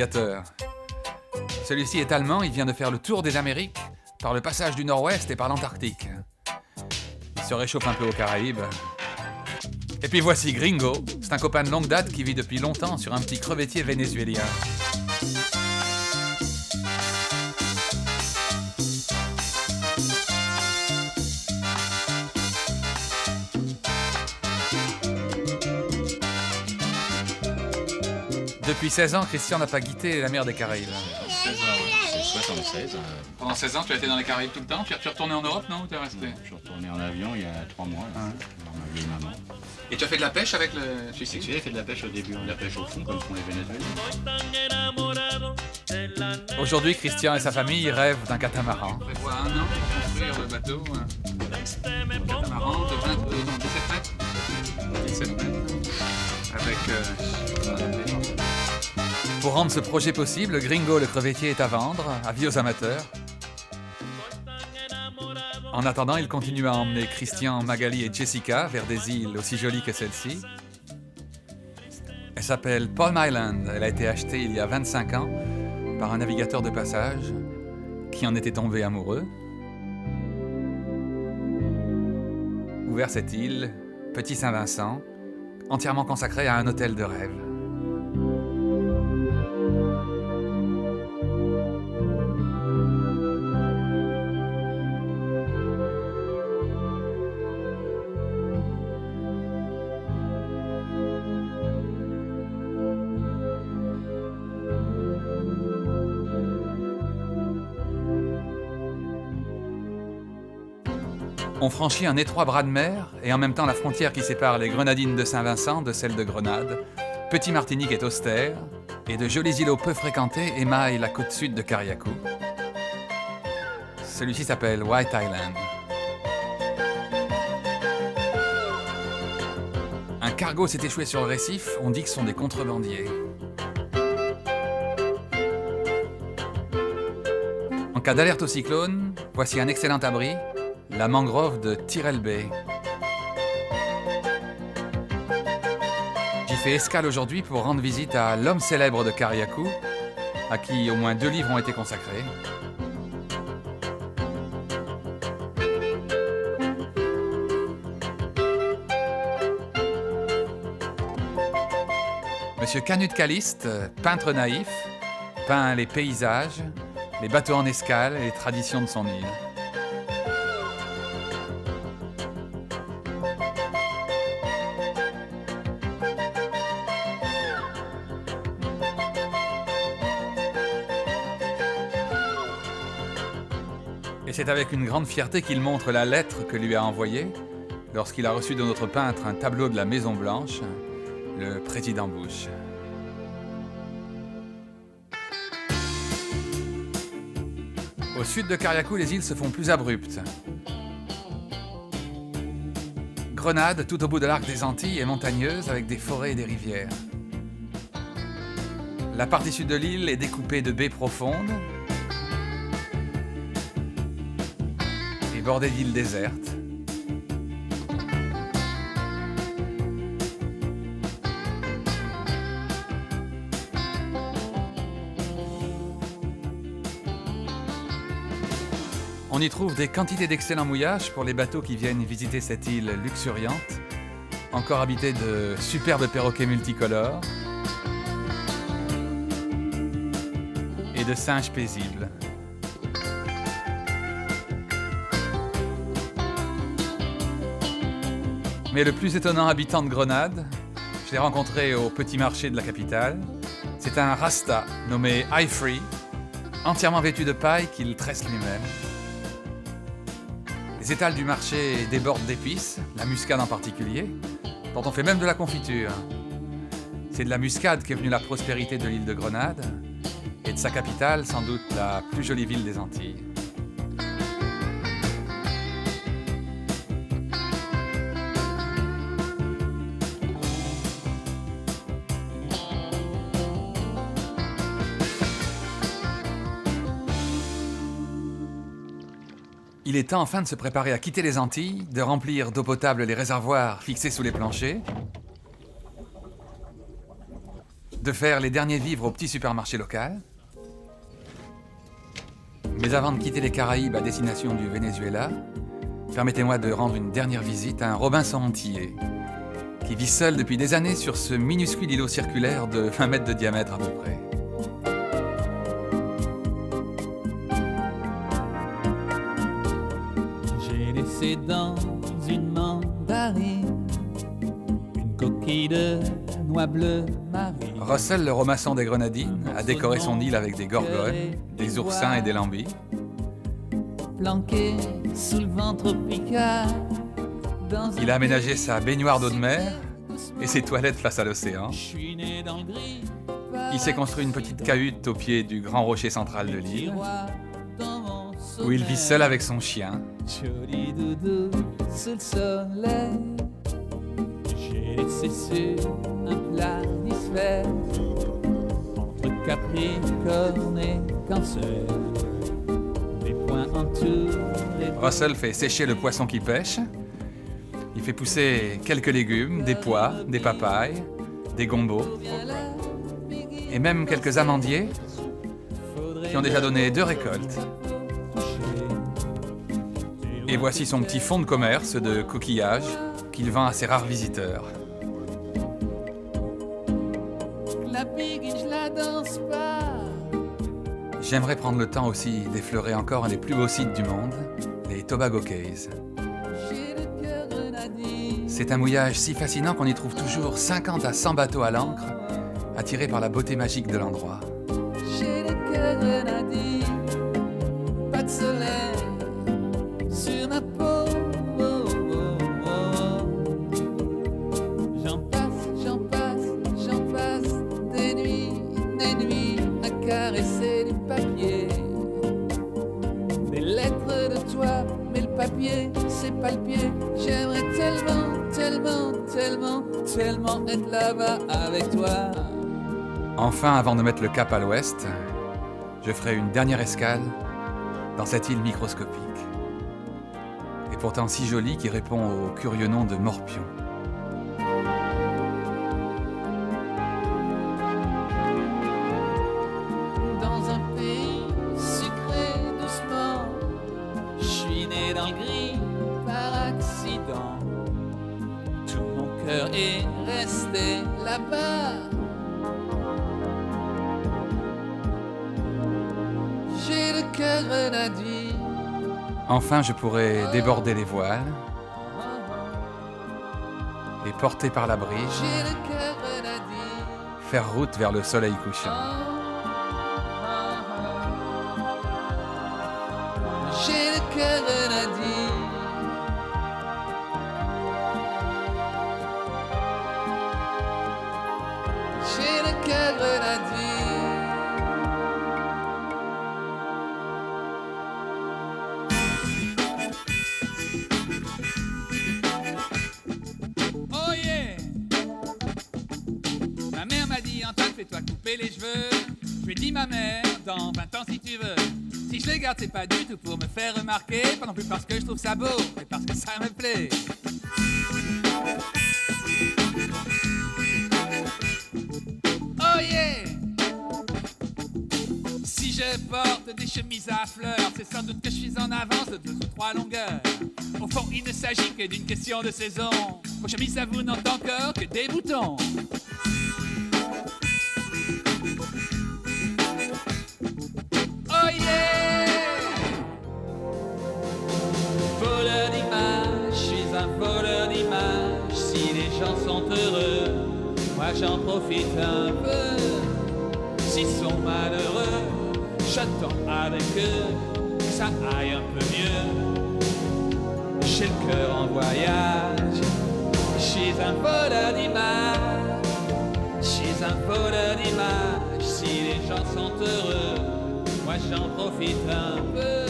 navigateur. Celui-ci est allemand, il vient de faire le tour des Amériques par le passage du Nord-Ouest et par l'Antarctique. Il se réchauffe un peu aux Caraïbes. Et puis voici Gringo, c'est un copain de longue date qui vit depuis longtemps sur un petit crevettier vénézuélien. Depuis 16 ans, Christian n'a pas quitté la mer des Caraïbes. 16 ans, c'est 76. Pendant 16 ans, tu as été dans les Caraïbes tout le temps? Tu es retourné en Europe, non? Ou tu es resté? Je suis retourné en avion il y a 3 mois, là, dans ma vieille maman. Et tu as fait de la pêche avec le... Tu sais que j'ai fait de la pêche au début, de la pêche au fond, comme font les Vénézuéliens. Aujourd'hui, Christian et sa famille rêvent d'un catamaran. On prévoit 1 an pour construire le bateau. Un catamaran de 17 mètres. Avec... Pour rendre ce projet possible, Gringo le crevettier est à vendre, avis aux amateurs. En attendant, il continue à emmener Christian, Magali et Jessica vers des îles aussi jolies que celle-ci. Elle s'appelle Palm Island. Elle a été achetée il y a 25 ans par un navigateur de passage qui en était tombé amoureux. Ouvert cette île, Petit Saint-Vincent, entièrement consacré à un hôtel de rêve. On franchit un étroit bras de mer et en même temps la frontière qui sépare les grenadines de Saint-Vincent de celles de Grenade. Petit Martinique est austère et de jolis îlots peu fréquentés émaillent la côte sud de Carriacou. Celui-ci s'appelle White Island. Un cargo s'est échoué sur le récif, on dit que ce sont des contrebandiers. En cas d'alerte au cyclone, voici un excellent abri, la mangrove de Tyrrell Bay. J'y fais escale aujourd'hui pour rendre visite à l'homme célèbre de Carriacou, à qui au moins 2 livres ont été consacrés. Monsieur Canut Caliste, peintre naïf, peint les paysages, les bateaux en escale et les traditions de son île. Et c'est avec une grande fierté qu'il montre la lettre que lui a envoyée lorsqu'il a reçu de notre peintre un tableau de la Maison Blanche, le président Bush. Au sud de Carriacou, les îles se font plus abruptes. Grenade, tout au bout de l'arc des Antilles, est montagneuse avec des forêts et des rivières. La partie sud de l'île est découpée de baies profondes et bordée d'îles désertes. On y trouve des quantités d'excellents mouillages pour les bateaux qui viennent visiter cette île luxuriante, encore habitée de superbes perroquets multicolores et de singes paisibles. Mais le plus étonnant habitant de Grenade, je l'ai rencontré au petit marché de la capitale, c'est un rasta nommé Ifree, entièrement vêtu de paille qu'il tresse lui-même. Les étals du marché débordent d'épices, la muscade en particulier, dont on fait même de la confiture. C'est de la muscade qu'est venue la prospérité de l'île de Grenade, et de sa capitale, sans doute la plus jolie ville des Antilles. Il est temps enfin de se préparer à quitter les Antilles, de remplir d'eau potable les réservoirs fixés sous les planchers, de faire les derniers vivres au petit supermarché local. Mais avant de quitter les Caraïbes à destination du Venezuela, permettez-moi de rendre une dernière visite à un Robinson antillais qui vit seul depuis des années sur ce minuscule îlot circulaire de 20 mètres de diamètre à peu près. J'ai laissé dans une mandarine une coquille de noix bleues marine. Russell, le Robinson des Grenadines, a décoré son île avec des gorgones, des oursins et des lambis. Planqué sous le vent tropical. Il a aménagé sa baignoire d'eau de mer et ses toilettes face à l'océan. Il s'est construit une petite cahute au pied du grand rocher central de l'île, où il vit seul avec son chien. Joli doudou sous le soleil. J'ai laissé sur un planisphère entre Capricorne et Cancer. Les points entourés. Russell fait sécher le poisson qu'il pêche. Il fait pousser quelques légumes, des pois, des papayes, des gombos et même quelques amandiers qui ont déjà donné 2 récoltes. Et voici son petit fonds de commerce de coquillages qu'il vend à ses rares visiteurs. La biguine, je la danse pas. J'aimerais prendre le temps aussi d'effleurer encore un des plus beaux sites du monde, les Tobago Cays. J'ai le cœur grenadine. C'est un mouillage si fascinant qu'on y trouve toujours 50 à 100 bateaux à l'ancre, attirés par la beauté magique de l'endroit. J'ai le cœur grenadine. Pas de soleil sur ma peau. Oh, oh, oh. J'en passe des nuits à caresser du papier. Des lettres de toi, mais le papier, c'est pas le pied. J'aimerais tellement être là-bas avec toi. Enfin, avant de mettre le cap à l'ouest, je ferai une dernière escale dans cette île microscopique. Et pourtant si jolie qui répond au curieux nom de Morpion. Dans un pays sucré doucement, je suis né dans le gris par accident. Tout mon cœur est resté là-bas. J'ai le cœur grenadien. Enfin, je pourrai déborder les voiles et porté par la brise, J'ai le cœur grenadien. faire route vers le soleil couchant. J'ai le cœur grenadien. J'ai le cœur grenadien. Oh yeah! Ma mère m'a dit, Antoine, fais-toi couper les cheveux. Je lui ai dit, ma mère, dans 20 ans si tu veux. Si je les garde, c'est pas du tout pour me faire remarquer, pas non plus parce que je trouve ça beau, mais parce que ça me plaît. Oh yeah! Si je porte des chemises à fleurs, c'est sans doute que je suis en avance de 2 ou 3 longueurs. Au fond, il ne s'agit que d'une question de saison. Vos chemises, ça vous n'ont encore que des boutons. Oh yeah! Voleur d'images, je suis un voleur d'images. Si les gens sont heureux, moi j'en profite un peu. S'ils sont malheureux, j'attends avec eux que ça aille un peu mieux. J'ai le cœur en voyage, je suis un voleur d'images. Je suis un voleur d'images. Si les gens sont heureux, moi j'en profite un peu.